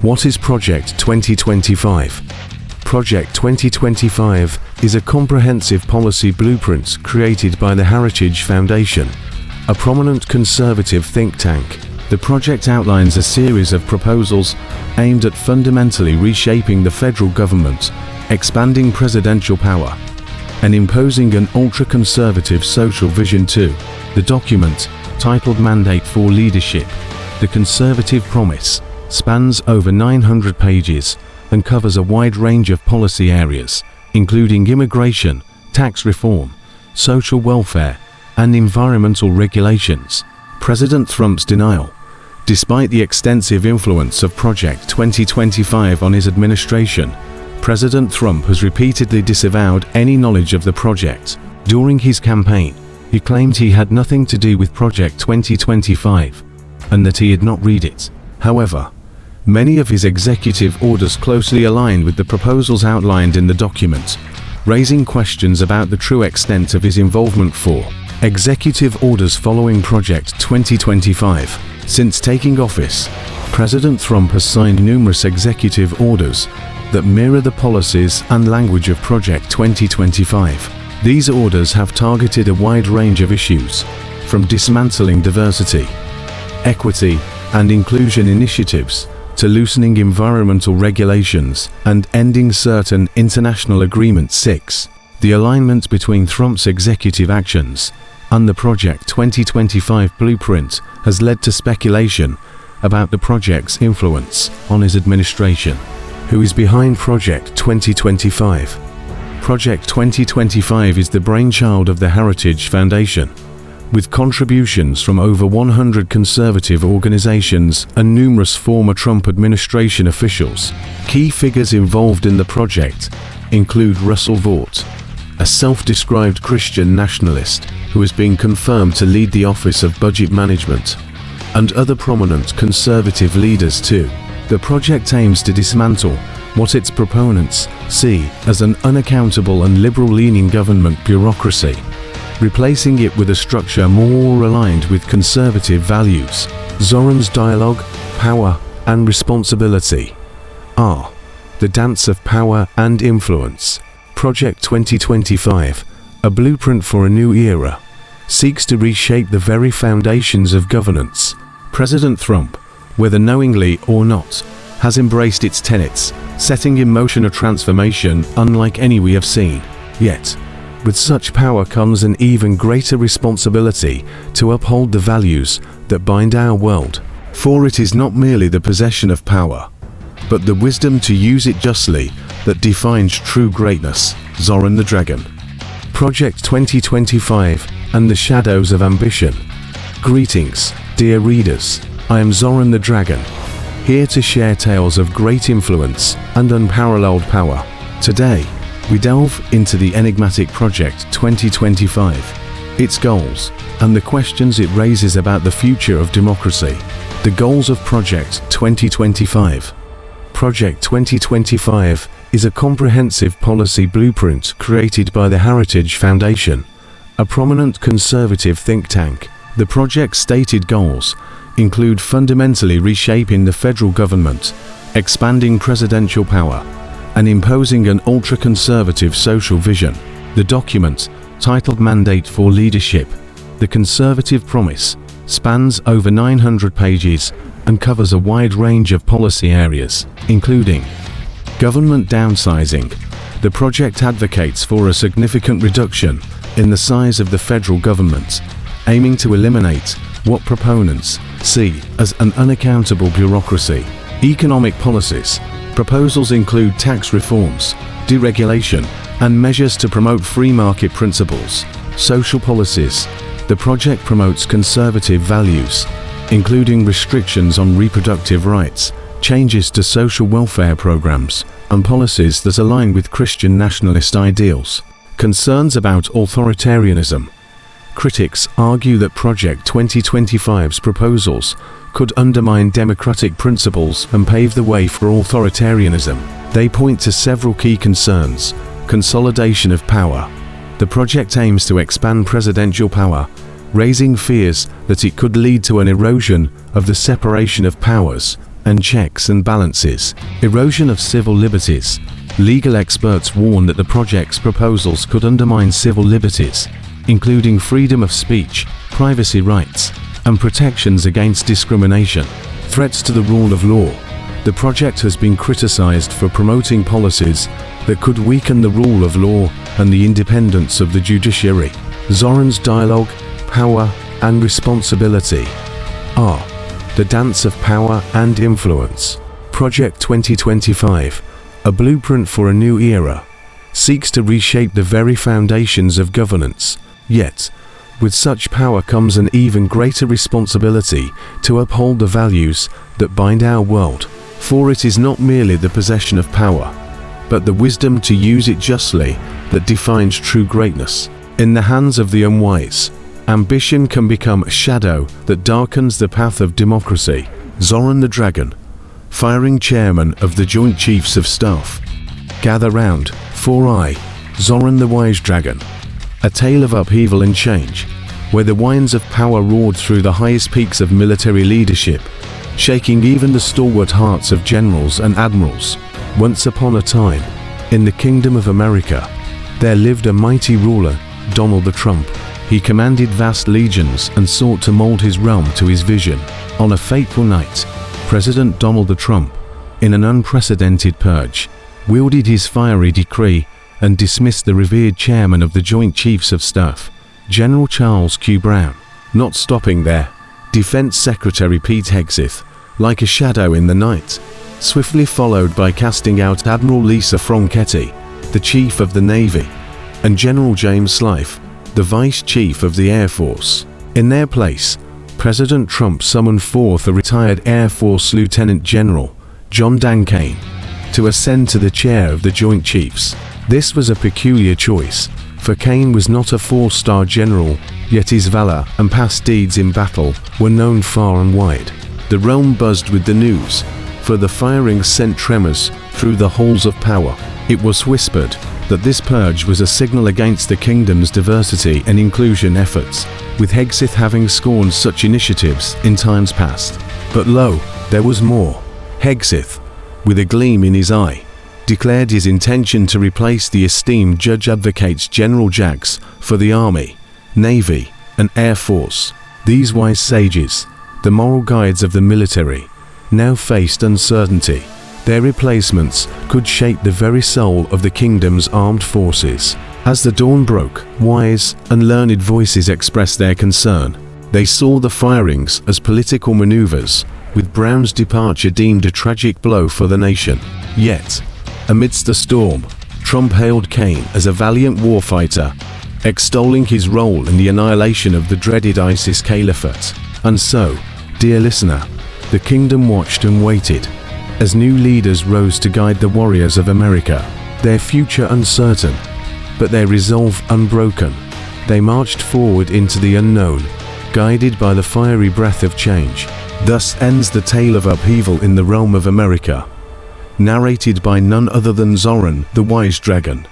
What is Project 2025? Project 2025 is a comprehensive policy blueprint created by the Heritage Foundation, a prominent conservative think tank. The project outlines a series of proposals aimed at fundamentally reshaping the federal government, expanding presidential power, and imposing an ultra-conservative social vision too. The document, titled Mandate for Leadership, The Conservative Promise, spans over 900 pages and covers a wide range of policy areas, including immigration, tax reform, social welfare, and environmental regulations. President Trump's denial. Despite the extensive influence of Project 2025 on his administration, President Trump has repeatedly disavowed any knowledge of the project. During his campaign, he claimed he had nothing to do with Project 2025 and that he had not read it. However, many of his executive orders closely aligned with the proposals outlined in the document, raising questions about the true extent of his involvement. For executive orders following Project 2025. Since taking office, President Trump has signed numerous executive orders that mirror the policies and language of Project 2025. These orders have targeted a wide range of issues, from dismantling diversity, equity, and inclusion initiatives to loosening environmental regulations and ending certain international agreements. 6. The alignment between Trump's executive actions and the Project 2025 blueprint has led to speculation about the project's influence on his administration. Who is behind Project 2025? Project 2025 is the brainchild of the Heritage Foundation, with contributions from over 100 conservative organizations and numerous former Trump administration officials. Key figures involved in the project include Russell Vought, a self-described Christian nationalist who has been confirmed to lead the Office of Budget Management, and other prominent conservative leaders too. The project aims to dismantle what its proponents see as an unaccountable and liberal-leaning government bureaucracy, replacing it with a structure more aligned with conservative values. Zoran's dialogue, power, and responsibility are the dance of power and influence. Project 2025, a blueprint for a new era, seeks to reshape the very foundations of governance. President Trump, whether knowingly or not, has embraced its tenets, setting in motion a transformation unlike any we have seen. Yet, with such power comes an even greater responsibility to uphold the values that bind our world. For it is not merely the possession of power, but the wisdom to use it justly that defines true greatness. Zoran the Dragon. Project 2025 and the Shadows of Ambition. Greetings, dear readers. I am Zoran the Dragon, here to share tales of great influence and unparalleled power. Today, we delve into the enigmatic Project 2025, its goals, and the questions it raises about the future of democracy. The goals of Project 2025. Project 2025 is a comprehensive policy blueprint created by the Heritage Foundation, a prominent conservative think tank. The project's stated goals include fundamentally reshaping the federal government, expanding presidential power, and imposing an ultra-conservative social vision. The document, titled Mandate for Leadership, The Conservative Promise, spans over 900 pages and covers a wide range of policy areas, including government downsizing. The project advocates for a significant reduction in the size of the federal government, aiming to eliminate what proponents see as an unaccountable bureaucracy. Economic policies. Proposals include tax reforms, deregulation, and measures to promote free market principles. Social policies. The project promotes conservative values, including restrictions on reproductive rights, changes to social welfare programs, and policies that align with Christian nationalist ideals. Concerns about authoritarianism. Critics argue that Project 2025's proposals could undermine democratic principles and pave the way for authoritarianism. They point to several key concerns. Consolidation of power. The project aims to expand presidential power, raising fears that it could lead to an erosion of the separation of powers and checks and balances, erosion of civil liberties. Legal experts warn that the project's proposals could undermine civil liberties, including freedom of speech, privacy rights, and protections against discrimination. Threats to the rule of law. The project has been criticized for promoting policies that could weaken the rule of law and the independence of the judiciary. Zoran's dialogue, power, and responsibility are the dance of power and influence. Project 2025, a blueprint for a new era, seeks to reshape the very foundations of governance. Yet, with such power comes an even greater responsibility to uphold the values that bind our world. For it is not merely the possession of power, but the wisdom to use it justly that defines true greatness. In the hands of the unwise, ambition can become a shadow that darkens the path of democracy. Zoran the Dragon, firing chairman of the Joint Chiefs of Staff. Gather round, for I, Zoran the Wise Dragon, a tale of upheaval and change, where the winds of power roared through the highest peaks of military leadership, shaking even the stalwart hearts of generals and admirals. Once upon a time, in the Kingdom of America, there lived a mighty ruler, Donald Trump. He commanded vast legions and sought to mold his realm to his vision. On a fateful night, President Donald Trump, in an unprecedented purge, wielded his fiery decree and dismissed the revered chairman of the Joint Chiefs of Staff, General Charles Q. Brown. Not stopping there, Defense Secretary Pete Hegseth, like a shadow in the night, swiftly followed by casting out Admiral Lisa Franchetti, the Chief of the Navy, and General James Slife, the Vice Chief of the Air Force. In their place, President Trump summoned forth a retired Air Force Lieutenant General, John Kane, to ascend to the chair of the Joint Chiefs. This was a peculiar choice, for Kane was not a four-star general, yet his valor and past deeds in battle were known far and wide. The realm buzzed with the news, for the firings sent tremors through the halls of power. It was whispered that this purge was a signal against the kingdom's diversity and inclusion efforts, with Hegseth having scorned such initiatives in times past. But lo, there was more. Hegseth, with a gleam in his eye, declared his intention to replace the esteemed Judge Advocates General Jags for the Army, Navy, and Air Force. These wise sages, the moral guides of the military, now faced uncertainty. Their replacements could shape the very soul of the kingdom's armed forces. As the dawn broke, wise and learned voices expressed their concern. They saw the firings as political maneuvers, with Brown's departure deemed a tragic blow for the nation. Yet, amidst the storm, Trump hailed Kane as a valiant warfighter, extolling his role in the annihilation of the dreaded ISIS caliphate. And so, dear listener, the kingdom watched and waited, as new leaders rose to guide the warriors of America, their future uncertain, but their resolve unbroken. They marched forward into the unknown, guided by the fiery breath of change. Thus ends the tale of upheaval in the realm of America, narrated by none other than Zoran the Wise Dragon.